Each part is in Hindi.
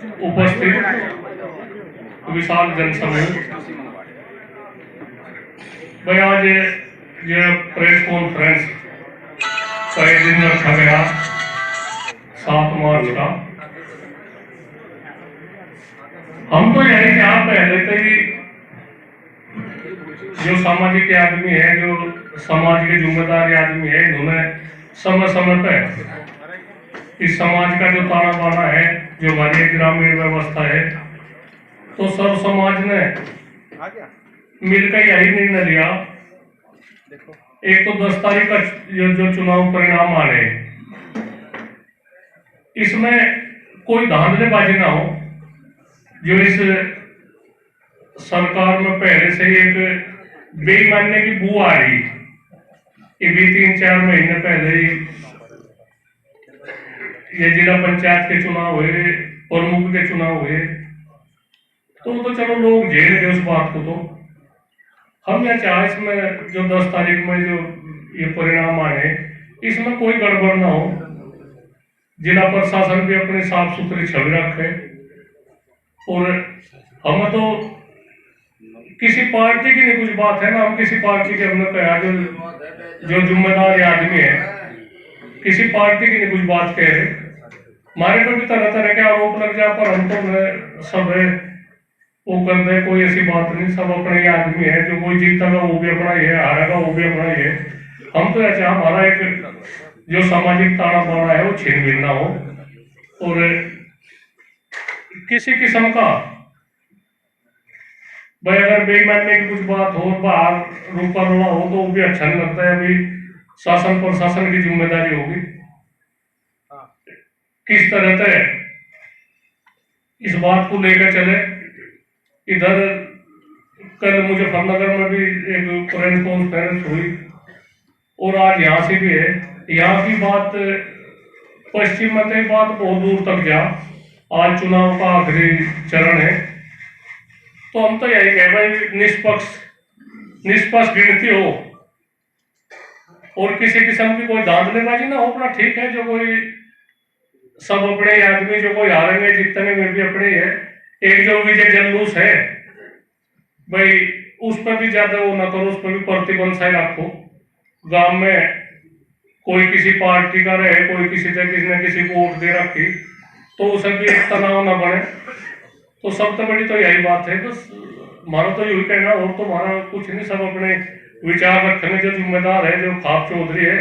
उपस्थित विशाल जनसमूह, भाई आज ये प्रेस कॉन्फ्रेंस का एक दिन रखा गया 7 मार्च का। हम तो यही चाह पहले से ही जो सामाजिक आदमी है, जो समाज के जिम्मेदार आदमी है, इन्होंने समय समय पर इस समाज का जो ताना बाना है, जो हमारी ग्रामीण व्यवस्था है, तो सर्व समाज ने मिलकर यही निर्णय लिया। एक तो 10 तारीख का जो चुनाव परिणाम आ रहे, इसमें कोई धांधलेबाजी ना हो। जो इस सरकार में पहले से ही एक बेईमानी की बू आ रही, ये भी 3-4 महीने पहले ही ये जिला पंचायत के चुनाव हुए, प्रमुख के चुनाव हुए, तो चलो लोग झेल गए उस बात को। तो हम यह चाहे इसमें जो 10 तारीख में जो ये परिणाम आए, इसमें कोई गड़बड़ ना हो। जिला प्रशासन भी अपनी साफ सुथरी छवि रखे, और हम तो किसी पार्टी की नहीं कुछ बात है ना, हम किसी पार्टी के हमने कहा जो जिम्मेदार आदमी है, किसी पार्टी की नहीं कुछ बात कह रहे। हमारे को भी तरह तरह के आरोप लग जाए, पर हम तो सब वो कर दे, कोई ऐसी बात नहीं। सब अपने आदमी है, जो कोई जीतेगा वो भी अपना ही है, हारेगा वो भी अपना ही है। हम तो ऐसा हमारा एक जो सामाजिक ताना बाना है वो छीन ना हो, और किसी किस्म का भाई अगर बेईमानी की कुछ बात हो, बाहर रूपा रोड़ा हो, तो वो भी अच्छा नहीं लगता है। अभी शासन प्रशासन की जिम्मेदारी होगी किस तरह से इस बात को लेकर चले। इधर कल मुजफ्फरनगर में भी एक प्रेस कॉन्फ्रेंस हुई, और आज यहाँ से भी है। यहाँ की बात पश्चिम में बात बहुत दूर तक जा, आज चुनाव का आखिरी चरण है, तो हम तो यही कहे भाई निष्पक्ष गिनती हो, और किसी किस्म की कोई धांधलेबाजी ना हो। अपना ठीक है, जो कोई सब अपने आदमी, जो कोई हारेंगे जीतने में भी अपने है। एक जो विजय जुलूस है भाई, उस पर भी ज्यादा वो ना करो, उस पर भी प्रतिबंध सा रखो। गांव में कोई किसी पार्टी का रहे, कोई किसी ने किसी को वोट दे रखी, तो उसे भी तनाव ना बने। तो सबसे बड़ी तो यही बात है। बस हमारा तो यही कहना, और तो हमारा कुछ नहीं। सब अपने विचार रखने, जो जिम्मेदार है, जो खाप चौधरी है,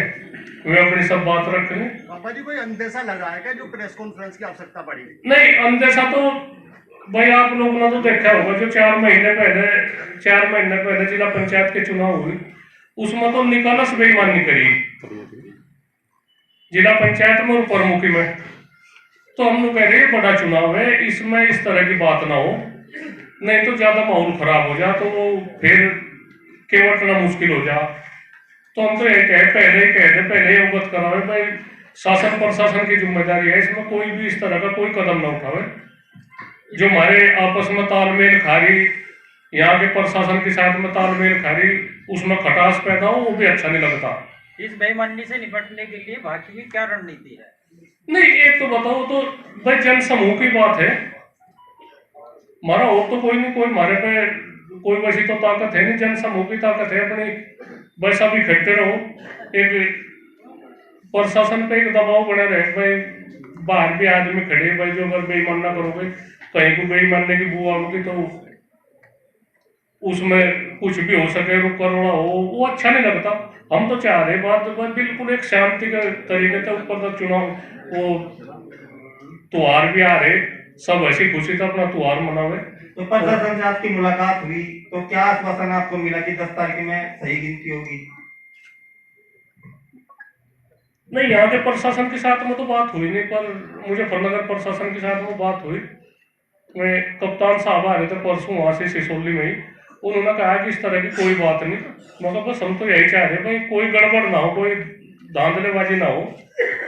वे अपनी सब बात रखने। पापा जी, कोई अंदेशा लगा है क्या जो प्रेस कॉन्फ्रेंस की आवश्यकता पड़ी? नहीं, अंदेशा तो भाई आप लोगों ने तो देखा होगा, जो 4 महीने पहले जिला पंचायत के चुनाव हुए, उसमें तो निकालस बेईमानी करी जिला पंचायत में और प्रमुखी में। तो हम लोग कह रहे हैं बड़ा चुनाव है, इसमें इस तरह की बात ना हो, नहीं तो ज्यादा माहौल खराब हो जा, तो वो फिर केवटना मुश्किल हो जा। तो हम तो ये पहले ही अवगत करावे भाई, शासन प्रशासन की जिम्मेदारी है, इसमें कोई भी इस तरह का कोई कदम ना उठावे। जो हमारे आपस में तालमेल खा रही, यहाँ के प्रशासन के साथ में तालमेल खा रही, उसमें खटास पैदा हो, वो भी अच्छा नहीं लगता। इस बेईमानी से निपटने के लिए भाजपा की क्या रणनीति है? नहीं, एक तो बताओ, तो भाई जन समूह की बात है हमारा, और तो कोई नहीं। कोई हमारे पे कोई वैसी तो ताकत है नहीं, जन समूह की ताकत है अपनी। बस अब इकट्ठे रहो, एक प्रशासन पे एक दबाव बना रहे भाई, बाहर भी आदमी खड़े भाई, जो अगर बेईमान ना करोगे, कहीं को बेईमानी की बू आओगी, तो उसमें कुछ भी हो सके, रुक करोड़ा हो, वो अच्छा नहीं लगता। हम तो चाह रहे बात बिल्कुल एक शांति के तरीके से ऊपर तक चुनाव, वो त्योहार भी आ रहे, सब ऐसी खुशी से अपना त्योहार मनावे। तो प्रशासन से आपकी मुलाकात हुई, तो क्या आश्वासन आपको मिला कि 10 तारीख में सही गिनती होगी? नहीं, यहाँ के प्रशासन के साथ में तो बात हुई नहीं, पर मुजफ्फरनगर प्रशासन के साथ में बात हुई। मैं कप्तान साहब आ रहे थे परसों वहां से सिसोली में ही, उन्होंने कहा कि इस तरह की कोई बात नहीं। मतलब बस हम तो यही चाह रहे भाई, कोई गड़बड़ ना हो, कोई धांधलेबाजी ना हो,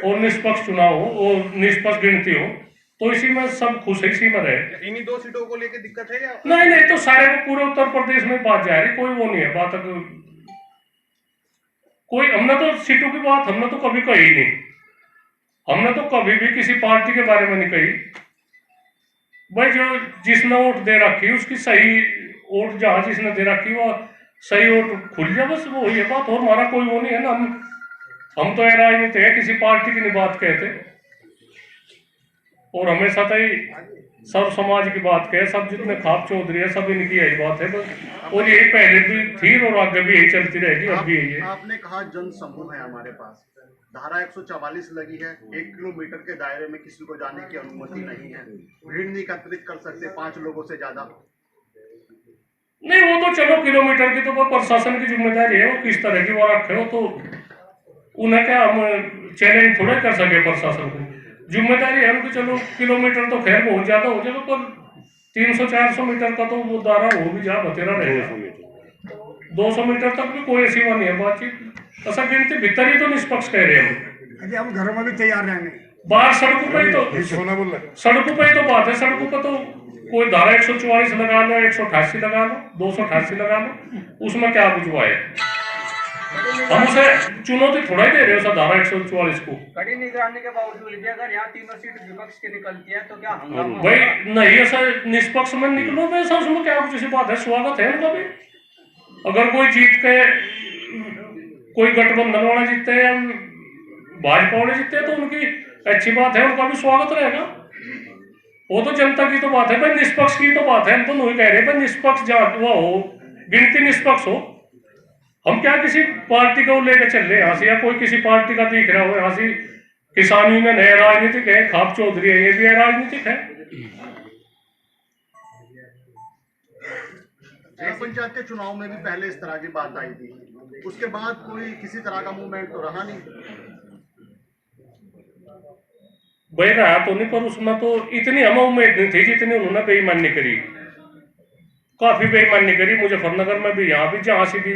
और निष्पक्ष चुनाव हो, और निष्पक्ष गिनती हो, तो इसी में सब खुश है, इसी में रहे। इन्हीं 2 सीटों को लेकर दिक्कत है या? नहीं, तो सारे पूरे उत्तर प्रदेश में बात जा रही, कोई वो नहीं है बात। कोई हमने तो सीटों की बात हमने तो कभी कही नहीं, हमने तो कभी भी किसी पार्टी के बारे में नहीं कही। भाई जो जिसने वोट दे रखी उसकी सही वोट, जहाँ जिसने दे रखी वो सही वोट खुल जाए, बस वो ये बात। और हमारा कोई वो नहीं है ना, हम तो ये राजनीति है, किसी पार्टी की नहीं बात कहते, और हमेशा तो ही सब समाज की बात कहे, सब जितने खाप चौधरी है सब इनकी यही बात है बस। और यही पहले भी थी और आगे भी यही चलती रहेगी, अब भी यही है। आपने कहा जन समूह है हमारे पास, धारा 144 लगी है, 1 किलोमीटर के दायरे में किसी को जाने की अनुमति नहीं है, भीड़ नहीं एकत्रित कर सकते 5 लोगों से ज्यादा। नहीं वो तो चलो किलोमीटर की तो वो प्रशासन की जिम्मेदारी है, वो किस तरह की वो रखे हो, तो उन्हें क्या हम चैलेंज थोड़ा कर सके प्रशासन को, जिम्मेदारी है उनकी। चलो किलोमीटर तो खैर बहुत ज्यादा हो जाएगा, पर 300-400 मीटर का तो वो दायरा हो भी जा बतेरा रहेगा। 200 मीटर तक भी कोई ऐसी बात नहीं है बातचीत, ऐसा गिनती भीतर ही तो निष्पक्ष कह रहे हैं हम घरों में भी तैयार रहेंगे। बाहर सड़कों पे ही तो सड़कों पे ही तो बात है। सड़कों पे तो कोई धारा 144 लगा लो, 188 लगा लो, 288 लगा लो, उसमें क्या कुछ हुआ है? हम उसे चुनौती थोड़ा ही दे रहे हो सर धारा 144 को। कड़ी निगरानी के बावजूद भी अगर यहाँ तीनों सीट विपक्ष की निकलती है तो क्या हंगामा भाई नहीं, ऐसा निष्पक्ष में निकलो, वैसा उसमें क्या कुछ ऐसी बात है, स्वागत है उनका भी। अगर कोई जीत के, कोई गठबंधन वाला जीतते हैं या भाजपा वाले जीतते हैं तो उनकी अच्छी बात है, उनका भी स्वागत रहेगा। वो तो जनता की तो बात है भाई, निष्पक्ष की तो बात है। हम तो नहीं कह रहे भाई निष्पक्ष जांच हुआ हो, गिनती निष्पक्ष हो। हम क्या किसी पार्टी को लेकर चल रहे यहाँ से, या कोई किसी पार्टी का दिख रहा हो यहाँ से, किसान यूनियन है, राजनीतिक है, खाप चौधरी है, ये भी है राजनीतिक है। पंचायत के चुनाव में भी पहले इस तरह की बात आई थी, उसके बाद कोई किसी तरह का मूवमेंट तो रहा नहीं। भाई रहा तो नहीं, पर उसमें तो इतनी हमें उम्मीद नहीं थी जितनी उन्होंने बेईमानी करी, काफी बेईमानी करी। मुजफ्फरनगर में भी, यहाँ भी, जहां से भी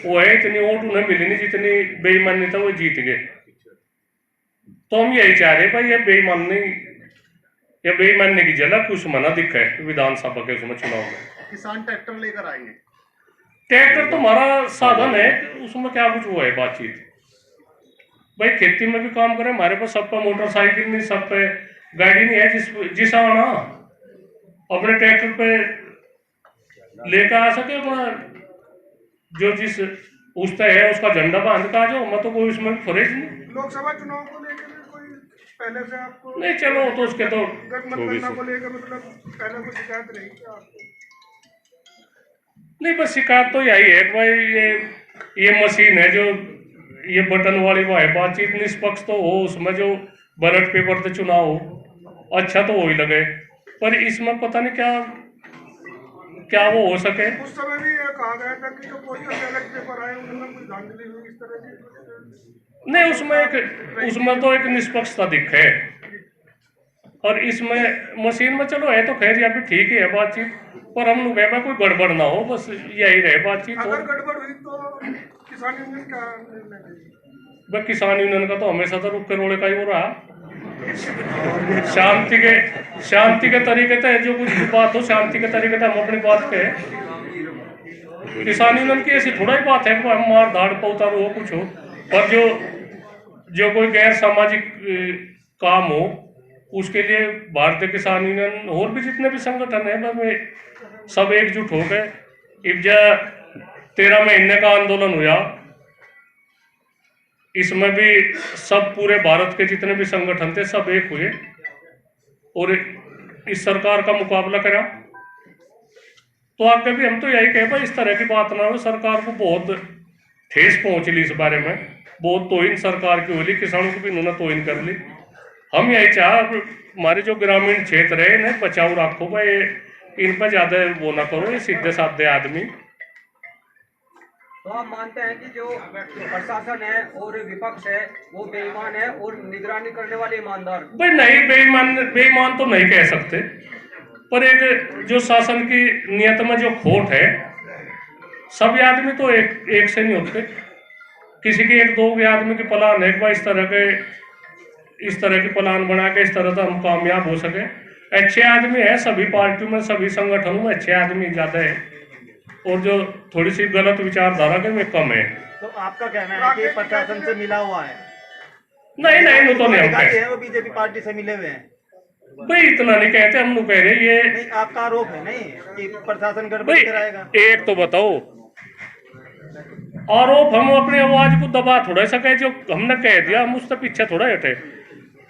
वो है, इतनी वोट उन्हें मिली नहीं जितनी बेईमानी था, वो जीत गए। तो हम यही चाह रहे भाई, ये बेईमानी, ये बेईमानी की झलक उसमें ना दिखे विधानसभा के उसमें चुनाव में। किसान ट्रैक्टर लेकर आएंगे, ट्रैक्टर तो हमारा साधन है, उसमें क्या कुछ हुआ है बातचीत। भाई खेती में भी काम करें, हमारे पास सब पे मोटरसाइकिल नहीं, सब पे गाड़ी नहीं है, जिस आना अपने ट्रैक्टर पे लेकर आ सके अपना, जो जिस उसका है उसका झंडा बांध का आ जाओ। मैं तो कोई उसमें फरेज नहीं। लोकसभा चुनाव को लेकर कोई पहले से आपको नहीं चलो तो उसके तो गठबंधन को लेकर मतलब पहले कोई शिकायत रही क्या आपको? नहीं, बस शिकायत तो यही है भाई, ये मशीन है जो ये बटन वाली वो है, बातचीत निष्पक्ष तो हो, उसमें जो बैलेट पेपर से चुनाव हो अच्छा तो हो ही लगे, पर इसमें पता नहीं क्या वो हो सके। उस समय भी ये कहा गया था कि जो पोस्टल बैलेट पेपर आए उनमें कुछ धांधली हुई इस तरह की। नहीं, उसमें तो एक निष्पक्षता दिखे, और इसमें मशीन में चलो है तो खैर, या भी ठीक है बातचीत, पर हम लोग कोई गड़बड़ ना हो, बस यही रहे बातचीत। अगर गड़बड़ हुई तो किसान यूनियन क्या निर्णय लेगी? भाई किसान यूनियन का तो हमेशा तो रुक के रोड़े का ही हो रहा, शांति के तरीके से जो कुछ भी बात हो, शांति के तरीके से हम अपनी बात कहें। किसान यूनियन की ऐसी थोड़ा ही बात है कि हम मार धाड़ पौतार हो कुछ हो, पर जो कोई गैर सामाजिक काम हो उसके लिए भारतीय किसान यूनियन और भी जितने भी संगठन है सब एकजुट हो गए। इब्जा 13 महीने का आंदोलन हुआ, इसमें भी सब पूरे भारत के जितने भी संगठन थे सब एक हुए और इस सरकार का मुकाबला करा। तो आगे भी हम तो यही कहे भाई, इस तरह की बात ना हो, सरकार को बहुत ठेस पहुंचली इस बारे में, बहुत तोहिन सरकार की होली, किसानों को भी इन्होंने तोहिन कर ली। हम यही चाह हमारे जो ग्रामीण क्षेत्र है इन्हें बचाओ रखो भाई, इन पर ज्यादा वो ना करो, ये सीधे साधे आदमी। तो आप मानते हैं कि जो प्रशासन है और विपक्ष है वो बेईमान है और निगरानी करने वाले ईमानदार? भाई नहीं, बेईमान तो नहीं कह सकते, पर एक जो शासन की नियत में जो खोट है, सभी आदमी तो एक से नहीं होते। किसी के एक दो आदमी के प्लान है भाई, इस तरह के प्लान बना के इस तरह से हम कामयाब हो सके। अच्छे आदमी है सभी पार्टियों में, सभी संगठनों में अच्छे आदमी ज्यादा है, और जो थोड़ी सी गलत विचारधारा के में कम है। तो आपका कहना है कि प्रशासन से मिला हुआ है? नहीं, वो तो नहीं वो बीजेपी पार्टी से मिले हुए हैं। भाई इतना नहीं कहते, हम लोग कह रहे ये नहीं, आपका आरोप है नहीं कि प्रशासन भाई गड़बड़ी कराएगा। एक तो बताओ, आरोप हम अपनी आवाज को दबा थोड़ा सके, जो हमने कह दिया हम उससे पीछे थोड़ा हटे।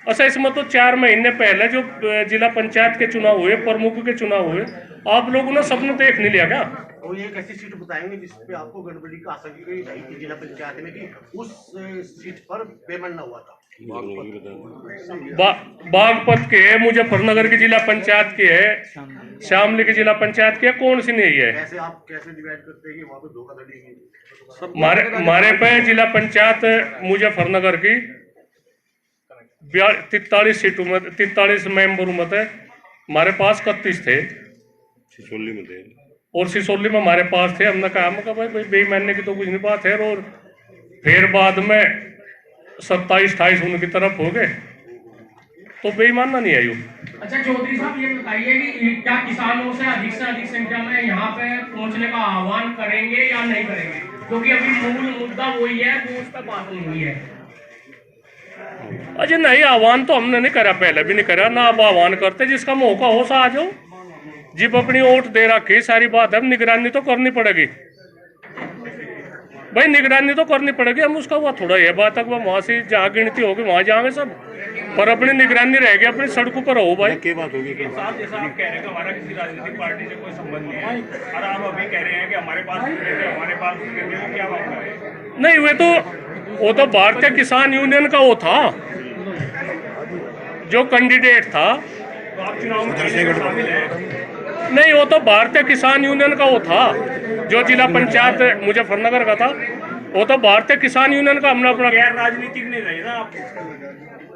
अच्छा इसमें तो 4 महीने पहले जो जिला पंचायत के चुनाव हुए, प्रमुख के चुनाव हुए, आप लोगों ने सबने देख नहीं लिया क्या? और ये एक ऐसी सीट बताएंगे जिसपे आपको गड़बड़ी का आशंका रही थी जिला पंचायत में कि उस सीट पर पेमेंट न हुआ था। बागपत के है, मुजफ्फरनगर की जिला पंचायत की है, शामली की जिला पंचायत की है, कौन सी नहीं है? कैसे आप कैसे डिवाइड करते हैं कि वहाँ पे धोखाधड़ी है? मारे पे जिला पंचायत मुजफ्फरनगर की 43 सीटों में 43 मेंबरों में थे, हमारे पास 31 थे, सिसोली में थे और सिसोली में हमारे पास थे। हमने कहा भाई बेईमानी की तो कुछ नहीं बात है, और फिर बाद में 27-28 उनकी तरफ हो गए, तो बेईमानना नहीं आई। अच्छा चौधरी साहब, ये बताइए कि क्या किसानों से अधिक संख्या में यहाँ पे पहुँचने का आह्वान करेंगे या नहीं करेंगे, क्योंकि अभी मूल मुद्दा वही है, वो उस पर बात नहीं हुई है। अजय नहीं, आह्वान तो हमने नहीं करा, पहले भी नहीं करा ना, अब आह्वान करते, जिसका मौका हो सा आ जाओ। जिब अपनी वोट दे रखी, सारी बात है, निगरानी तो करनी पड़ेगी भाई, निगरानी तो करनी पड़ेगी। हम उसका वो थोड़ा ये बात है कि वहाँ से जहाँ गिनती होगी वहाँ जाएंगे सब, पर अपनी निगरानी रहेगी, अपनी सड़कों पर हो भाई। क्या बात होगी? साहब जैसा आप कह रहे हैं कि हमारा किसी राजनीतिक पार्टी से कोई संबंध नहीं है, और आप अभी कह रहे हैं कि हमारे पास हमारे पास क्या बात कर रहे हैं? नहीं, वो तो भारतीय किसान यूनियन का वो था जो कैंडिडेट था, तो आप चुनाव में शामिल हैं? नहीं, वो तो भारतीय किसान यूनियन का वो था जो जिला पंचायत मुजफ्फरनगर का था, वो तो भारतीय किसान यूनियन का। हमने अपना गैर राजनीतिक नहीं रहे ना आप?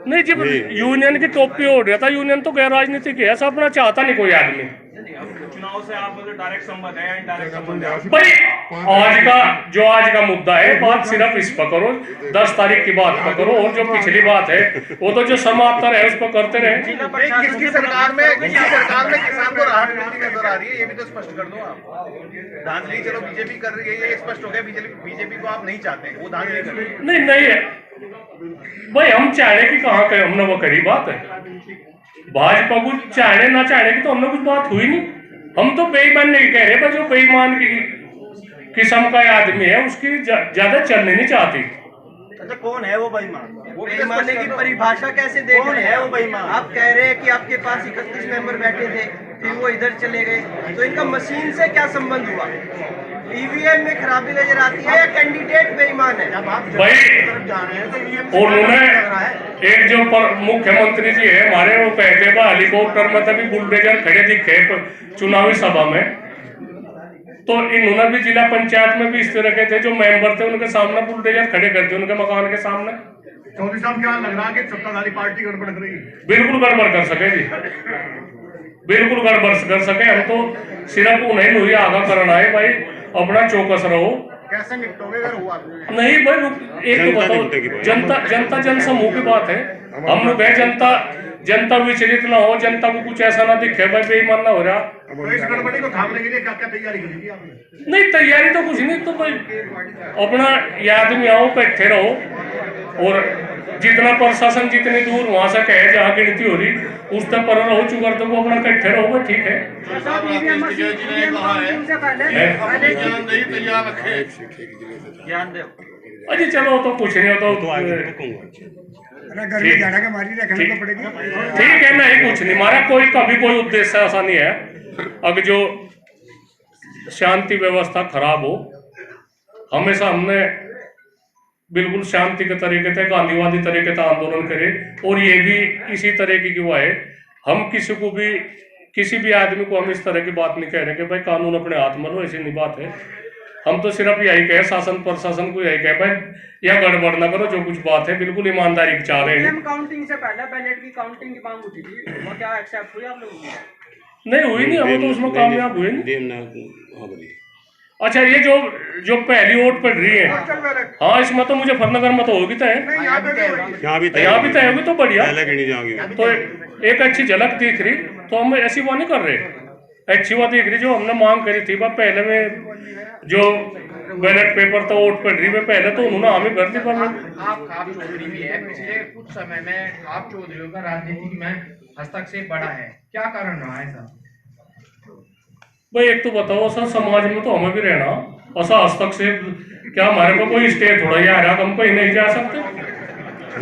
नहीं, जब यूनियन की टोपी ओढ़ रहा था, यूनियन तो गैर राजनीतिक है, ऐसा अपना चाहता नहीं कोई आदमी। चुनाव से आप डायरेक्ट संबंध है या इनडायरेक्ट संबंध है? भाई आज का मुद्दा है, बात सिर्फ इस पर करो, 10 तारीख की बात पर करो, और जो पिछली बात है वो तो जो समाप्तर है उस पर करते रहे। किसकी सरकार में किसान को राहत मिलती नजर आ रही है, ये भी तो स्पष्ट कर दो आप। धांधली चलो बीजेपी कर रही है, ये स्पष्ट हो गया, बीजेपी को आप नहीं चाहते, वो धांधली कर रही है। नहीं है भाई, हम चाहने की कहाँ कहे, हमने वो करी बात है। भाजपा को चाहने ना चाहने की तो हमने कुछ बात हुई नहीं। हम तो बेईमान नहीं कह रहे, पर जो बेईमान की किस्म का आदमी है उसकी ज्यादा चलनी नहीं चाहती। अच्छा कौन है वो बेईमान? वो बेईमानी की परिभाषा कैसे देख रहे हैं? वो बेईमान? आप कह रहे हैं कि आपके पास 31 मेंबर बैठे थे, फिर वो इधर चले गए, तो इनका मशीन से क्या संबंध हुआ? ईवीएम में खराबी नजर आती है या कैंडिडेट बेईमान है? भाई, और उन्होंने एक जो मुख्यमंत्री जी है हमारे, वो कहते हैं हेलीकॉप्टर में तभी बुलडोजर खड़े दिखे चुनावी सभा में, तो इन्होंने भी जिला पंचायत में भी इस तरह के थे, जो मेंबर थे उनके सामने बुलडोजर खड़े कर दिए, उनके मकान के सामने। चौधरी साहब क्या लग रहा है कि सत्ताधारी पार्टी गड़बड़ कर रही है? बिल्कुल गड़बड़ कर सके जी, बिल्कुल गड़बड़ कर सके। हम तो सिर्फ उन्हें नहीं आगा करना है भाई, अपना चौकस रहो। कैसे निपटोगे अगर हुआ? नहीं भाई, एक तो बताओ, जनता जन समूह की बात है, हम लोग है जनता विचलित ना हो, जनता को कुछ ऐसा ना दिखे भाई बेईमान ना हो रहा। तो इस गड़बड़ी को थामने के लिए क्या क्या तैयारी करेगी आपने? नहीं, तैयारी तो कुछ नहीं, तो भाई अपना याद में आओ, बैठे रहो, और जितना प्रशासन जितनी दूर वहां से कहे जहाँ गिनती हो रही उस तक पर रहो, चुकर तो अपना इकट्ठे रहो भाई, ठीक है। अजी चलो तो कुछ नहीं हो तो गर्मी ज्यादा के मारी रखनी तो पड़ेगी। ठीक है, नहीं कुछ नहीं मारा, कोई कभी कोई उद्देश्य ऐसा नहीं है। अब जो शांति व्यवस्था खराब हो, हमेशा हमने बिल्कुल शांति के तरीके से, गांधीवादी तरीके से आंदोलन करे, और ये भी इसी तरीके की हुआ है। हम किसी भी आदमी को हम इस तरह की बात नहीं कह रहे कि भाई कानून अपने हाथ में लो, ऐसी नहीं बात है। हम तो सिर्फ यही कहे, शासन प्रशासन को यही कहे भाई या गड़बड़ ना करो, जो कुछ बात है बिल्कुल ईमानदारी चाह रहे हैं। काउंटिंग से पहले बैलेट की काउंटिंग की मांग उठी थी, वो क्या एक्सेप्ट हुई आप लोगों की? नहीं हुई, नहीं, हम तो उसमें कामयाब हुए नहीं। अच्छा, ये जो पहली वोट पड़ रही है, हाँ, इसमें तो मुजफ्फरनगर में तो होगी, तो है यहाँ भी तय होगी, तो बढ़िया, तो एक अच्छी झलक दिख रही, तो हम ऐसी वो नहीं कर रहे, अच्छी बात दिख रही जो हमने मांग करी थी। पहले में जो बैलेट पेपर तो वोट पड़ रही है पहले, तो उन्होंने हमें भर दी। पर आप चौधरी भी है, पिछले कुछ समय में आप चौधरियों का राजनीतिक में हस्तक्षेप बढ़ा है, क्या कारण रहा है सर? भाई एक तो बताओ सर, समाज में तो हमें भी रहना ऐसा हस्तक्षेप, क्या हमारे को कोई स्टे थोड़ा ही आ रहा, हम कहीं नहीं जा सकते?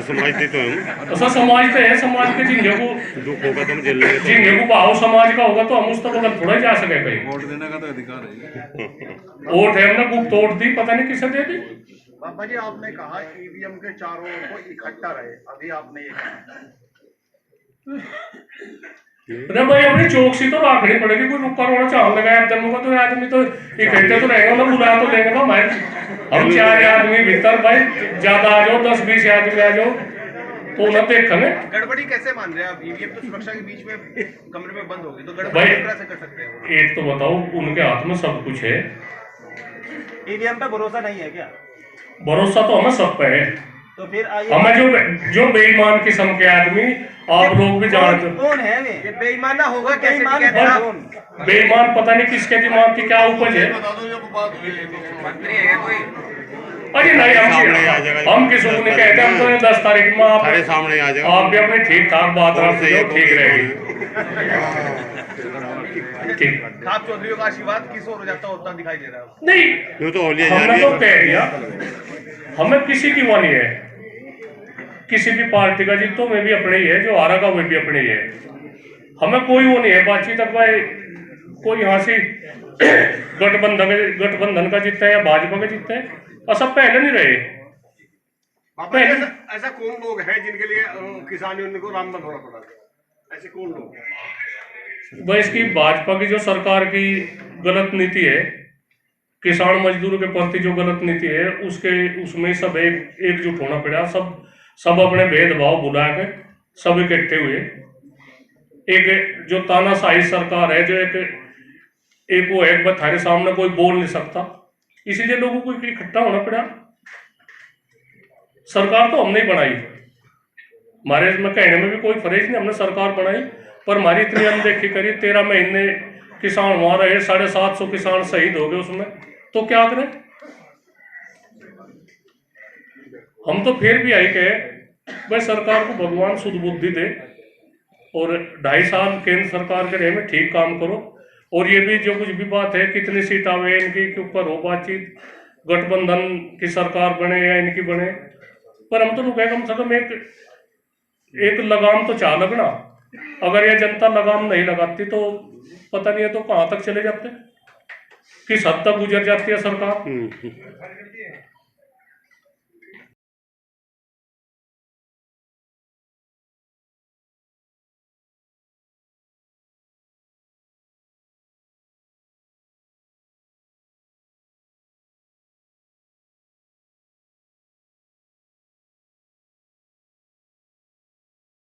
समझते तो हम ऐसा समाज तो है, समाज के जिंगे को दुख होगा तो हम झेल लेंगे। जिंगे को भाव समाज का होगा तो हम उस तक थोड़ा ही जा सके कहीं। वोट देने का तो अधिकार है। वोट है, हमने गुप्त वोट दी, पता नहीं किसे दे दी। बाबा जी आपने कहा ईवीएम के चारों ओर को इकट्ठा रहे, अभी आपने ये कहा अरे भाई अपनी चौकसी तो रखनी पड़ेगी, कोई रुका रोड़ा चाल लगाया आदमी को, तो आदमी तो इकट्ठे तो रहेगा ना, बुला तो लेंगे ना भाई। हम 4 आदमी भीतर भाई, ज्यादा आ जाओ 10-20 आदमी आ जाओ तो ना देखेंगे। गड़बड़ी कैसे मान रहे हैं आप? ईवीएम तो सुरक्षा के बीच में कमरे में बंद होगी, तो गड़बड़ी भाई किस तरह से कर सकते हैं? एक तो बताओ, उनके हाथ में सब कुछ है, ईवीएम पे भरोसा नहीं है क्या? भरोसा तो हमें सब पे है। तो फिर आइए, हमें जो बेईमान किस्म के आदमी, आप लोग भी जानते हो कौन है वे? ये बेईमान ना होगा कैसे? बेईमान कहते हैं आप? कौन? बेईमान पता नहीं किसके दिमाग की क्या उपज है। मंत्री है कोई? अरे नहीं, सामने आ जाएगा। हम किसी को नहीं कहते, हम तो 10 तारीख में आप सारे सामने आ जाएगा। आप भी अपनी ठीक ठाक बात रख सही है, ठीक रहेगी। ठीक खाप चौधरी का आशीर्वाद किस ओर हो जाता है उतना दिखाई दे रहा है। नहीं, यूं तो होलिया जा हमने रही तो है। कह दिया, हमें किसी की वो नहीं है, किसी भी पार्टी का जीतो में भी अपने ही है, जो हारा का वो भी अपने ही है, हमें कोई वो नहीं है बातचीत तक भाई। कोई यहाँ से गठबंधन का जीतता है या भाजपा का जीतता है, ऐसा पहले नहीं रहे। पहले ऐसा कौन लोग हैं जिनके लिए किसान यूनियन को रामबन होना पड़ा? ऐसे कौन लोग? भाई इसकी भाजपा की जो सरकार की गलत नीति है, किसान मजदूरों के प्रति जो गलत नीति है, उसमें सब एकजुट होना पड़ा। सब अपने भेदभाव भुला के सब इकट्ठे हुए। एक जो तानाशाही सरकार है, जो एक वो है, बथारे सामने कोई बोल नहीं सकता, इसीलिए लोगों को इकट्ठा होना पड़ा। सरकार तो हमने ही बनाई, हमारे इसमें कहने में भी कोई फर्ज नहीं, हमने सरकार बनाई, पर हमारी इतनी अनदेखी करी। 13 महीने किसान वहां रहे, 750 किसान शहीद हो गए उसमें, तो क्या करें? हम तो फिर भी आई कहे भाई सरकार को भगवान शुद्ध बुद्धि दे, और 2.5 साल केंद्र सरकार के रहे में ठीक काम करो। और ये भी जो कुछ भी बात है, कितनी सीट आवे इनकी के ऊपर हो बातचीत, गठबंधन की सरकार बने या इनकी बने, पर हम तो लोग कम से कम एक लगाम तो चाह लगना। अगर ये जनता लगाम नहीं लगाती तो पता नहीं है तो कहाँ तक चले जाते, किस हद तक गुजर जाती है सरकार।